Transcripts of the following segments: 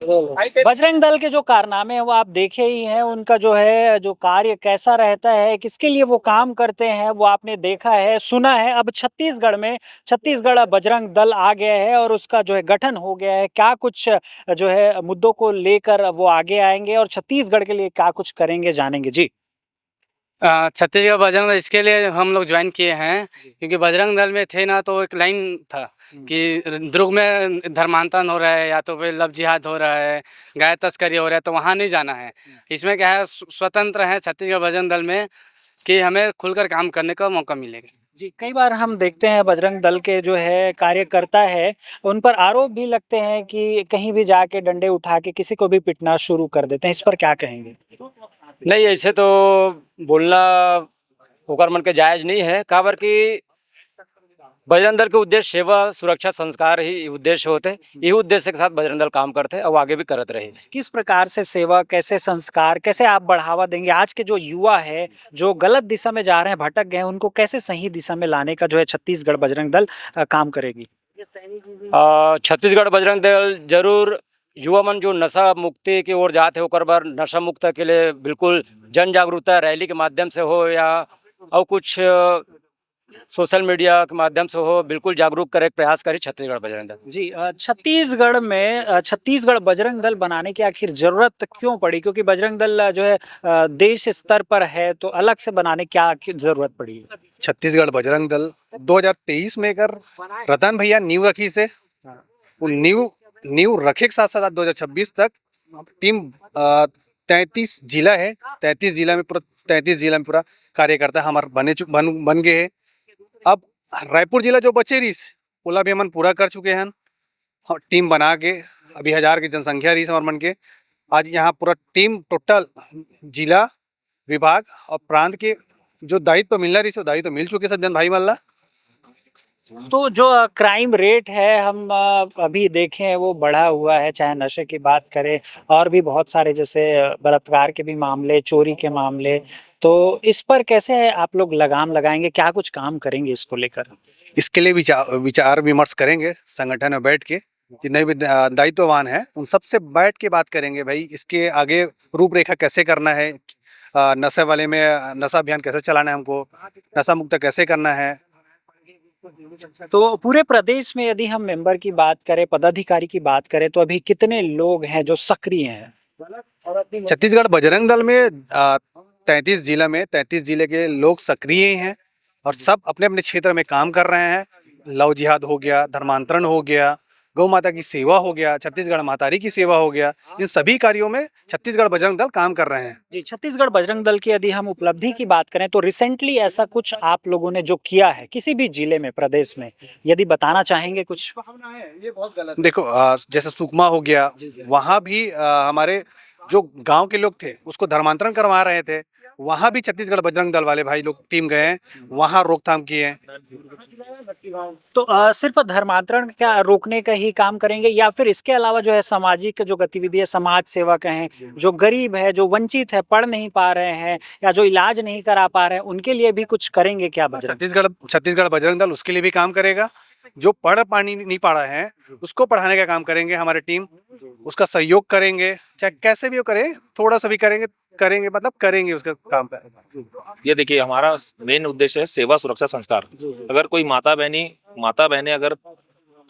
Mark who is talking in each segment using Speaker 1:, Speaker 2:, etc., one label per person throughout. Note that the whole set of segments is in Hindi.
Speaker 1: बजरंग दल के जो कारनामे हैं वो आप देखे ही हैं, उनका जो है जो कार्य कैसा रहता है, किसके लिए वो काम करते हैं, वो आपने देखा है, सुना है। अब छत्तीसगढ़ में छत्तीसगढ़ बजरंग दल आ गया है और उसका जो है गठन हो गया है। क्या कुछ जो है मुद्दों को लेकर वो आगे आएंगे और छत्तीसगढ़ के लिए क्या कुछ करेंगे, जानेंगे जी।
Speaker 2: छत्तीसगढ़ बजरंग दल इसके लिए हम लोग ज्वाइन किए हैं क्योंकि बजरंग दल में थे ना, तो एक लाइन था कि दुर्ग में धर्मांतरण हो रहा है या तो फिर लव जिहाद हो रहा है, गाय तस्करी हो रहा है, तो वहाँ नहीं जाना है। इसमें क्या है, स्वतंत्र है छत्तीसगढ़ बजरंग दल में कि हमें खुलकर काम करने का मौका मिलेगा।
Speaker 1: जी, कई बार हम देखते हैं बजरंग दल के जो है कार्यकर्ता है, उन पर आरोप भी लगते हैं कि कहीं भी जाके डंडे उठा के किसी को भी पिटना शुरू कर देते हैं। इस पर क्या कहेंगे?
Speaker 3: नहीं, ऐसे तो बोलना ओकर मन के जायज नहीं है। काबर कि बजरंग दल के उद्देश्य सेवा सुरक्षा संस्कार ही उद्देश्य होते, यही उद्देश्य के साथ बजरंग दल काम करते और आगे भी करते रहे।
Speaker 1: किस प्रकार से सेवा, कैसे संस्कार, कैसे आप बढ़ावा देंगे? आज के जो युवा है जो गलत दिशा में जा रहे हैं, भटक गए हैं, उनको कैसे सही दिशा में लाने का जो है छत्तीसगढ़ बजरंग दल काम करेगी?
Speaker 3: छत्तीसगढ़ बजरंग दल जरूर युवा मन जो नशा मुक्ति की ओर जाते होकर बार नशा मुक्त के लिए बिल्कुल जन जागरूकता रैली के माध्यम से हो या और कुछ सोशल मीडिया के माध्यम से हो, बिल्कुल जागरूक करे प्रयास करे छत्तीसगढ़ बजरंग दल।
Speaker 1: जी, छत्तीसगढ़ में छत्तीसगढ़ बजरंग दल बनाने की आखिर जरूरत क्यों पड़ी? क्योंकि बजरंग दल जो है देश स्तर पर है, तो अलग से बनाने क्या आखिर जरूरत पड़ी?
Speaker 4: छत्तीसगढ़ बजरंग दल 2023 में कर रतन भैया नींव रखी से वो नींव नींव रखे के साथ साथ 2026 तक टीम 33 जिला है, 33 जिला में पूरा कार्यकर्ता हमारे बन गए हैं। अब रायपुर जिला जो बचे रही ओला भी हम पूरा कर चुके हैं। टीम बना के अभी 1000 की जनसंख्या रही हमारे मन के। आज यहाँ पूरा टीम टोटल जिला विभाग और प्रांत के जो दायित्व मिलना रही, दायित्व मिल चुके सब जन भाई मल्ला।
Speaker 1: तो जो क्राइम रेट है हम अभी देखें वो बढ़ा हुआ है, चाहे नशे की बात करें और भी बहुत सारे जैसे बलात्कार के भी मामले, चोरी के मामले, तो इस पर कैसे आप लोग लगाम लगाएंगे? क्या कुछ काम करेंगे इसको लेकर?
Speaker 4: इसके लिए विचार विमर्श करेंगे संगठन में बैठ के, जितने भी दायित्ववान हैं उन सबसे बैठ के बात करेंगे भाई इसके आगे रूपरेखा कैसे करना है, नशे वाले में नशा अभियान कैसे चलाना है, हमको नशा मुक्त कैसे करना है।
Speaker 1: तो पूरे प्रदेश में यदि हम मेंबर की बात करें, पदाधिकारी की बात करें, तो अभी कितने लोग हैं जो सक्रिय हैं?
Speaker 4: छत्तीसगढ़ बजरंग दल में 33 जिला में 33 जिले के लोग सक्रिय हैं और सब अपने अपने क्षेत्र में काम कर रहे हैं। लव जिहाद हो गया, धर्मांतरण हो गया, गौ माता की सेवा हो गया, छत्तीसगढ़ मातारी की सेवा हो गया, इन सभी कार्यों में छत्तीसगढ़ बजरंग दल काम कर रहे हैं।
Speaker 1: जी, छत्तीसगढ़ बजरंग दल की यदि हम उपलब्धि की बात करें तो रिसेंटली ऐसा कुछ आप लोगों ने जो किया है किसी भी जिले में, प्रदेश में, यदि बताना चाहेंगे कुछ?
Speaker 4: देखो जैसे सुकमा हो गया, वहाँ भी हमारे जो गांव के लोग थे उसको धर्मांतरण करवा रहे थे, वहाँ भी छत्तीसगढ़ बजरंग दल वाले भाई लोग टीम गए हैं, वहाँ रोकथाम किए हैं।
Speaker 1: तो सिर्फ धर्मांतरण क्या रोकने का ही काम करेंगे या फिर इसके अलावा जो है सामाजिक जो गतिविधि है, समाज सेवा कहें, जो गरीब है, जो वंचित है, पढ़ नहीं पा रहे हैं या जो इलाज नहीं करा पा रहे हैं, उनके लिए भी कुछ करेंगे क्या बजरंग?
Speaker 4: छत्तीसगढ़ बजरंग दल उसके लिए भी काम करेगा। जो पढ़ पानी नहीं पढ़ा है उसको पढ़ाने का काम करेंगे हमारे टीम, उसका सहयोग करेंगे, चाहे कैसे भी वो करें, थोड़ा सा भी करेंगे मतलब करेंगे उसका काम पे।
Speaker 5: ये देखिए, हमारा मेन उद्देश्य है सेवा सुरक्षा संस्कार। अगर कोई माता बहनें अगर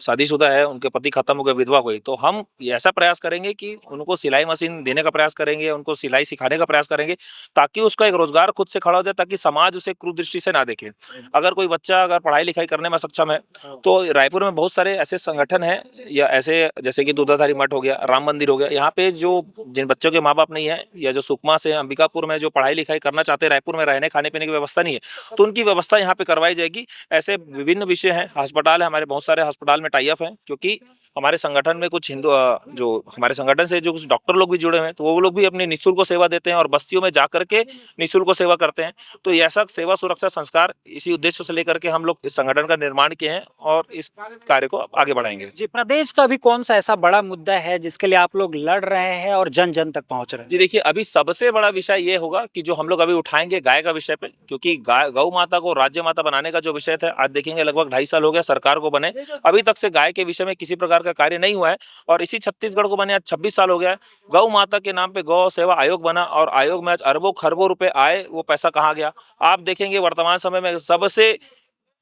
Speaker 5: शादीशुदा है, उनके पति खत्म हो गए, विधवा हुई, तो हम ऐसा प्रयास करेंगे कि उनको सिलाई मशीन देने का प्रयास करेंगे, उनको सिलाई सिखाने का प्रयास करेंगे, ताकि उसका एक रोजगार खुद से खड़ा हो जाए, ताकि समाज उसे क्रूरदृष्टि से ना देखे। अगर कोई बच्चा अगर पढ़ाई लिखाई करने में सक्षम है, तो रायपुर में बहुत सारे ऐसे संगठन हैं या ऐसे जैसे कि दूधाधारी मठ हो गया, राम मंदिर हो गया, यहाँ पे जो जिन बच्चों के माँ बाप नहीं है या जो सुकमा से अंबिकापुर में जो पढ़ाई लिखाई करना चाहते हैं, रायपुर में रहने खाने पीने की व्यवस्था नहीं है, तो उनकी व्यवस्था यहाँ पे करवाई जाएगी। ऐसे विभिन्न विषय हैं, अस्पताल है हमारे, बहुत सारे अस्पताल में टाई अप है, क्योंकि हमारे संगठन में कुछ हिंदू जो हमारे संगठन से जो कुछ डॉक्टर लोग भी जुड़े हुए हैं, तो वो लोग भी अपने निःशुल्क सेवा देते हैं और बस्तियों में जाकर के निःशुल्क सेवा करते हैं। तो ऐसा सेवा सुरक्षा संस्कार इसी उद्देश्य से लेकर के हम लोग इस संगठन का निर्माण किए हैं और इस कार्य को आगे बढ़ाएंगे।
Speaker 1: जी, प्रदेश का भी कौन सा ऐसा बड़ा मुद्दा है जिसके लिए आप लोग लड़ रहे हैं और जन जन तक पहुंच रहे हैं?
Speaker 5: जी देखिए, अभी सबसे बड़ा विषय ये होगा कि जो हम लोग अभी उठाएंगे गाय का विषय पे, क्योंकि गौ माता को राज्य माता बनाने का जो विषय था, आज देखेंगे लगभग 2.5 साल हो गया सरकार को बने, अभी तक से गाय के विषय में किसी प्रकार का कार्य नहीं हुआ है। और इसी छत्तीसगढ़ को बने आज 26 साल हो गया है। गौ माता के नाम पे गौ सेवा आयोग बना और आयोग में आज अरबों खरबों रुपए आए, वो पैसा कहाँ गया? आप देखेंगे वर्तमान समय में सबसे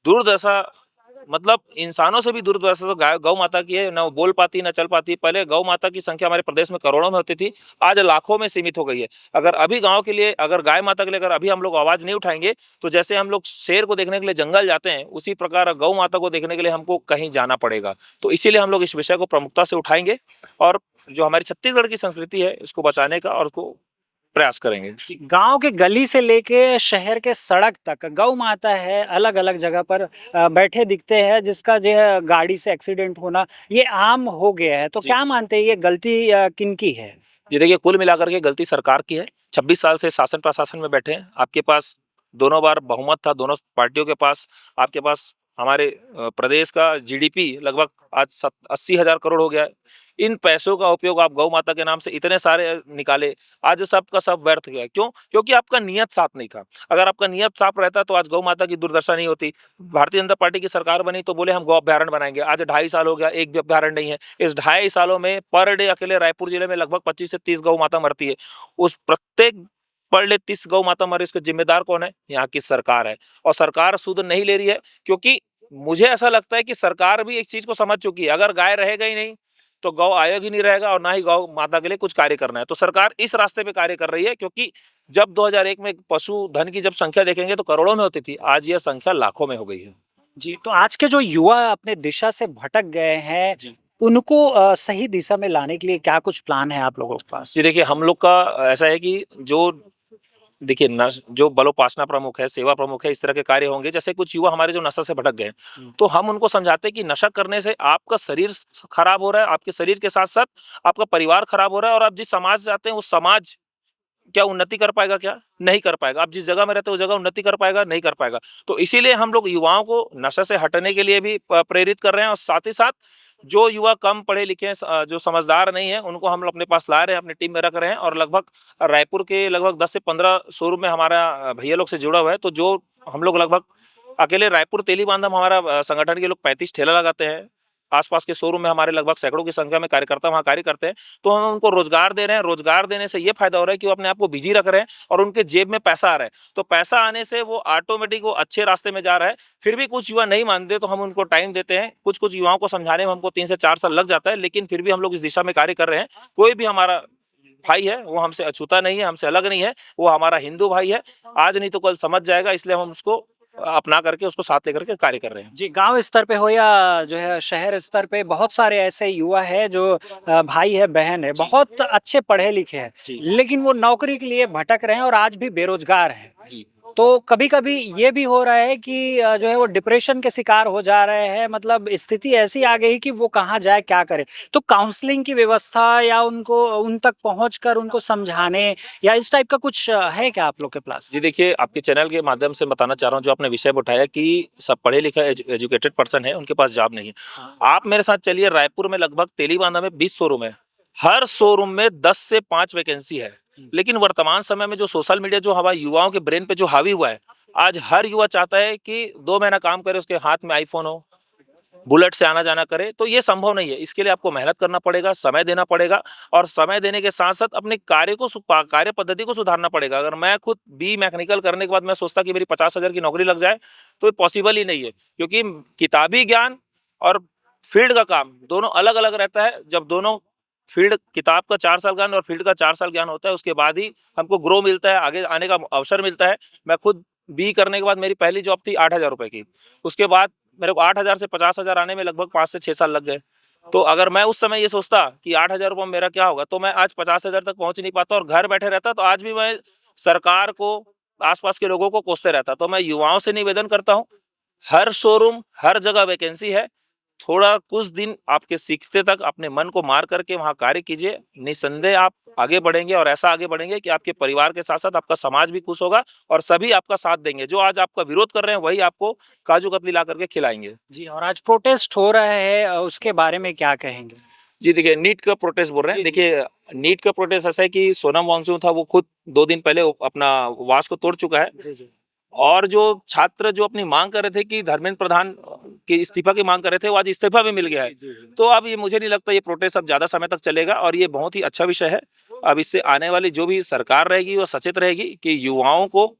Speaker 5: दुर्दशा, मतलब इंसानों से भी दुर्दशा तो गौ माता की है। न वो बोल पाती, न चल पाती। पहले गौ माता की संख्या हमारे प्रदेश में करोड़ों में होती थी, आज लाखों में सीमित हो गई है। अगर अभी गांव के लिए, अगर गाय माता के लिए अगर अभी हम लोग आवाज नहीं उठाएंगे, तो जैसे हम लोग शेर को देखने के लिए जंगल जाते हैं, उसी प्रकार गौ माता को देखने के लिए हमको कहीं जाना पड़ेगा। तो इसीलिए हम लोग इस विषय को प्रमुखता से उठाएंगे और जो हमारी छत्तीसगढ़ की संस्कृति है उसको बचाने का और उसको प्रयास करेंगे।
Speaker 1: गांव के गली से लेके शहर के सड़क तक गौ माता है, अलग अलग जगह पर बैठे दिखते हैं, जिसका जो है गाड़ी से एक्सीडेंट होना ये आम हो गया है। तो क्या मानते हैं ये गलती किनकी है?
Speaker 5: ये देखिए, कुल मिलाकर के गलती सरकार की है। 26 साल से शासन प्रशासन में बैठे हैं, आपके पास दोनों बार बहुमत था, दोनों पार्टियों के पास। आपके पास हमारे प्रदेश का जीडीपी लगभग आज 80,000 करोड़ हो गया है। इन पैसों का उपयोग आप गौ माता के नाम से इतने सारे निकाले, आज सबका सब व्यर्थ गया। क्यों? क्योंकि आपका नियत साफ नहीं था। अगर आपका नियत साफ रहता तो आज गौ माता की दुर्दशा नहीं होती। भारतीय जनता पार्टी की सरकार बनी तो बोले हम गौ अभ्यारण्य बनाएंगे, आज 2.5 साल हो गया, एक भी अभ्यारण्य नहीं है। इस 2.5 सालों में पर डे अकेले रायपुर जिले में लगभग 25 से 30 गौ माता मरती है। उस प्रत्येक पर डे 30 गौ माता मरे, इसके जिम्मेदार कौन है? यहाँ की सरकार है। और सरकार सुध नहीं ले रही है, क्योंकि मुझे ऐसा लगता है कि सरकार भी एक चीज को समझ चुकी है, अगर गाय रहेगा ही नहीं तो गौ आयोग ही नहीं रहेगा और ना ही गौ माता के लिए कुछ कार्य करना है। तो सरकार इस रास्ते पे कार्य कर रही है, क्योंकि जब 2001 में पशुधन की जब संख्या देखेंगे तो करोड़ों में होती थी, आज यह संख्या लाखों में हो गई है।
Speaker 1: जी, तो आज के जो युवा अपने दिशा से भटक गए हैं, उनको सही दिशा में लाने के लिए क्या कुछ प्लान है आप लोगों के पास?
Speaker 5: जी देखिए, हम लोग का ऐसा है कि देखिए जो बलोपासना प्रमुख है, सेवा प्रमुख है, इस तरह के कार्य होंगे। जैसे कुछ युवा हमारे जो नशा से भटक गए, तो हम उनको समझाते हैं कि नशा करने से आपका शरीर खराब हो रहा है, आपके शरीर के साथ साथ आपका परिवार खराब हो रहा है, और आप जिस समाज से आते हैं उस समाज क्या उन्नति कर पाएगा? क्या नहीं कर पाएगा। आप जिस जगह में रहते हो उस जगह उन्नति कर पाएगा? नहीं कर पाएगा। तो इसीलिए हम लोग युवाओं को नशा से हटने के लिए भी प्रेरित कर रहे हैं, और साथ ही साथ जो युवा कम पढ़े लिखे हैं, जो समझदार नहीं है, उनको हम लोग अपने पास ला रहे हैं, अपनी टीम में रख रहे हैं। और लगभग रायपुर के लगभग 10 से 15 शोरूम में हमारा भैया लोग से जुड़ा हुआ है। तो जो हम लोग लगभग अकेले रायपुर तेली बांधा में हमारा संगठन के लोग 35 ठेला लगाते हैं। आसपास के शोरूम में हमारे लगभग सैकड़ों की संख्या में कार्यकर्ता वहाँ कार्य करते हैं। तो हम उनको रोजगार दे रहे हैं। रोजगार देने से ये फायदा हो रहा है कि वो अपने आप को बिजी रख रहे हैं और उनके जेब में पैसा आ रहा है। तो पैसा आने से वो ऑटोमेटिक वो अच्छे रास्ते में जा रहा है। फिर भी कुछ युवा नहीं मानते, तो हम उनको टाइम देते हैं। कुछ युवाओं को समझाने में हमको 3 से 4 साल लग जाता है, लेकिन फिर भी हम लोग इस दिशा में कार्य कर रहे हैं। कोई भी हमारा भाई है वो हमसे अछूता नहीं है, हमसे अलग नहीं है, वो हमारा हिंदू भाई है। आज नहीं तो कल समझ जाएगा, इसलिए हम उसको अपना करके उसको साथ लेकर के कार्य कर रहे हैं।
Speaker 1: जी, गांव स्तर पे हो या जो है शहर स्तर पे, बहुत सारे ऐसे युवा है जो भाई है, बहन है, बहुत अच्छे पढ़े लिखे हैं, लेकिन वो नौकरी के लिए भटक रहे हैं और आज भी बेरोजगार हैं। तो कभी कभी ये भी हो रहा है कि जो है वो डिप्रेशन के शिकार हो जा रहे हैं, मतलब स्थिति ऐसी आ गई कि वो कहाँ जाए, क्या करे। तो काउंसलिंग की व्यवस्था या उनको उन तक पहुंचकर उनको समझाने या इस टाइप का कुछ है क्या आप लोग के पास?
Speaker 5: जी देखिए, आपके चैनल के माध्यम से बताना चाह रहा हूँ, जो आपने विषय उठाया कि सब पढ़े लिखे एजुकेटेड पर्सन है, उनके पास जॉब नहीं है। आप मेरे साथ चलिए, रायपुर में लगभग तेलीबांधा में 20 शोरूम है। हर शोरूम में 10 से 5 वैकेंसी है। लेकिन वर्तमान समय में जो सोशल मीडिया जो हमारे युवाओं के ब्रेन पे जो हावी हुआ है, आज हर युवा चाहता है कि 2 महीना काम करे, उसके हाथ में आईफोन हो, बुलेट से आना जाना करे। तो ये संभव नहीं है। इसके लिए आपको मेहनत करना पड़ेगा, समय देना पड़ेगा, और समय देने के साथ साथ अपने कार्य पद्धति को सुधारना पड़ेगा। अगर मैं खुद बी मैकेनिकल करने के बाद मैं सोचता कि मेरी 50,000 की नौकरी लग जाए, तो ये पॉसिबल ही नहीं है, क्योंकि किताबी ज्ञान और फील्ड का काम दोनों अलग अलग रहता है। जब दोनों फील्ड, किताब का 4 साल ज्ञान और फील्ड का 4 साल ज्ञान होता है, उसके बाद ही हमको ग्रो मिलता है, आगे आने का अवसर मिलता है। मैं खुद बी करने के बाद मेरी पहली जॉब थी 8,000 रुपए की। उसके बाद मेरे को 8,000 से 50,000 आने में लगभग 5 से 6 साल लग गए। तो अगर मैं उस समय ये सोचता कि 8,000 रुपये में मेरा क्या होगा, तो मैं आज 50,000 तक पहुंच नहीं पाता और घर बैठे रहता। तो आज भी मैं सरकार को, आसपास के लोगों को कोसते रहता। तो मैं युवाओं से निवेदन करता हूँ, हर शोरूम, हर जगह वैकेंसी है। थोड़ा कुछ दिन आपके सीखते तक अपने मन को मार करके वहाँ कार्य कीजिए। निसंदेह आप आगे बढ़ेंगे, और ऐसा आगे बढ़ेंगे कि आपके परिवार के साथ साथ आपका समाज भी खुश होगा और सभी आपका साथ देंगे। जो आज आपका विरोध कर रहे हैं वही आपको काजू कतली ला करके खिलाएंगे।
Speaker 1: जी, और आज प्रोटेस्ट हो रहा है, उसके बारे में क्या कहेंगे?
Speaker 5: जी देखिए, नीट का प्रोटेस्ट बोल रहे हैं। देखिए, नीट का प्रोटेस्ट ऐसा है कि सोनम वांगचुक था, वो खुद 2 दिन पहले अपना वास को तोड़ चुका है। और जो छात्र जो अपनी मांग कर रहे थे कि धर्मेंद्र प्रधान कि इस्तीफा की मांग कर रहे थे, वो आज इस्तीफा भी मिल गया है। तो अब ये मुझे नहीं लगता ये प्रोटेस्ट अब ज्यादा समय तक चलेगा और ये बहुत ही अच्छा विषय है। अब इससे आने वाली जो भी सरकार रहेगी वो सचेत रहेगी कि युवाओं को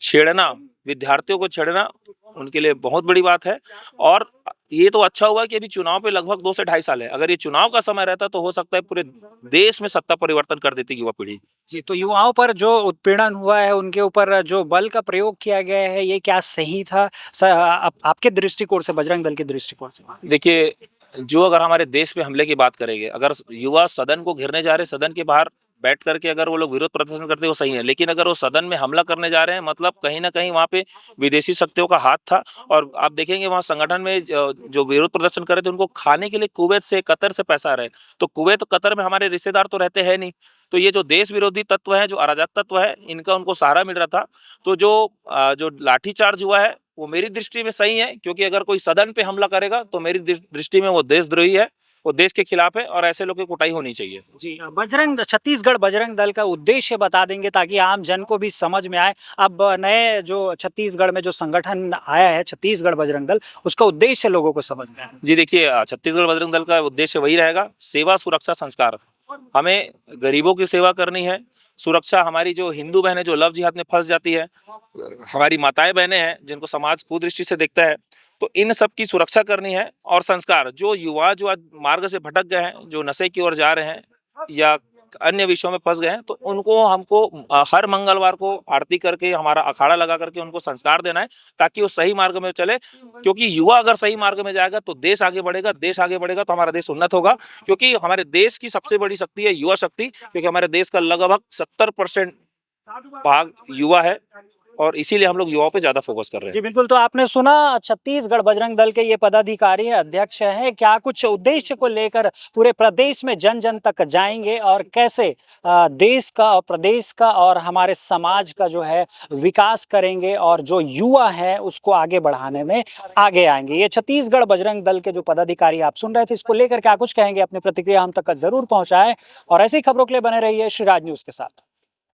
Speaker 5: छेड़ना, विद्यार्थियों को छेड़ना उनके लिए बहुत बड़ी बात है। और ये तो अच्छा हुआ कि अभी चुनाव पे लगभग 2 से 2.5 साल है। अगर ये चुनाव का समय रहता तो हो सकता है पूरे देश में सत्ता परिवर्तन कर देती युवा पीढ़ी।
Speaker 1: जी, तो युवाओं पर जो उत्पीड़न हुआ है, उनके ऊपर जो बल का प्रयोग किया गया है, ये क्या सही था? आपके दृष्टिकोण से, बजरंग दल के दृष्टिकोण से?
Speaker 5: देखिए, जो अगर हमारे देश पे हमले की बात करेंगे, अगर युवा सदन को घेरने जा रहे, सदन के बाहर बैठ करके अगर वो लोग विरोध प्रदर्शन करते वो सही है, लेकिन अगर वो सदन में हमला करने जा रहे हैं मतलब कहीं ना कहीं वहाँ पे विदेशी शक्तियों का हाथ था। और आप देखेंगे वहाँ संगठन में जो विरोध प्रदर्शन कर रहे थे उनको खाने के लिए कुवैत से, कतर से पैसा आ रहे हैं। तो कुवैत कतर में हमारे रिश्तेदार तो रहते हैं नहीं, तो ये जो देश विरोधी तत्व है, जो अराजक तत्व है, इनका उनको सहारा मिल रहा था। तो जो लाठीचार्ज हुआ है वो मेरी दृष्टि में सही है, क्योंकि अगर कोई सदन पे हमला करेगा तो मेरी दृष्टि में वो देशद्रोही है, वो देश के खिलाफ है और ऐसे लोगों की कुटाई होनी चाहिए।
Speaker 1: जी, छत्तीसगढ़ बजरंग दल का उद्देश्य बता देंगे ताकि आम जन को भी समझ में आए। अब नए जो छत्तीसगढ़ में जो संगठन आया है, छत्तीसगढ़ बजरंग दल, उसका उद्देश्य लोगों को समझ में आए।
Speaker 5: जी देखिए, छत्तीसगढ़ बजरंग दल का उद्देश्य वही रहेगा, सेवा सुरक्षा संस्कार। हमें गरीबों की सेवा करनी है, सुरक्षा। हमारी जो हिंदू बहनें जो लव जिहाद में फंस जाती है, हमारी माताएं बहनें हैं जिनको समाज कुदृष्टि से देखता है, तो इन सब की सुरक्षा करनी है। और संस्कार, जो युवा जो आज मार्ग से भटक गए हैं, जो नशे की ओर जा रहे हैं या अन्य विषयों में फंस गए हैं, तो उनको हमको हर मंगलवार को आरती करके, हमारा अखाड़ा लगा करके उनको संस्कार देना है ताकि वो सही मार्ग में चले। क्योंकि युवा अगर सही मार्ग में जाएगा तो देश आगे बढ़ेगा, देश आगे बढ़ेगा तो हमारा देश उन्नत होगा। क्योंकि हमारे देश की सबसे बड़ी शक्ति है युवा शक्ति, क्योंकि हमारे देश का लगभग 70% भाग युवा है और इसीलिए हम लोग युवाओं पे ज्यादा फोकस कर रहे हैं।
Speaker 1: जी बिल्कुल, तो आपने सुना छत्तीसगढ़ बजरंग दल के ये पदाधिकारी है, अध्यक्ष हैं, क्या कुछ उद्देश्य को लेकर पूरे प्रदेश में जन जन तक जाएंगे और कैसे देश का और प्रदेश का और हमारे समाज का जो है विकास करेंगे और जो युवा है उसको आगे बढ़ाने में आगे आएंगे। ये छत्तीसगढ़ बजरंग दल के जो पदाधिकारी आप सुन रहे थे, इसको लेकर क्या कुछ कहेंगे, अपनी प्रतिक्रिया हम तक जरूर पहुंचाएं और ऐसी खबरों के लिए बने रहिए श्री राज न्यूज के साथ।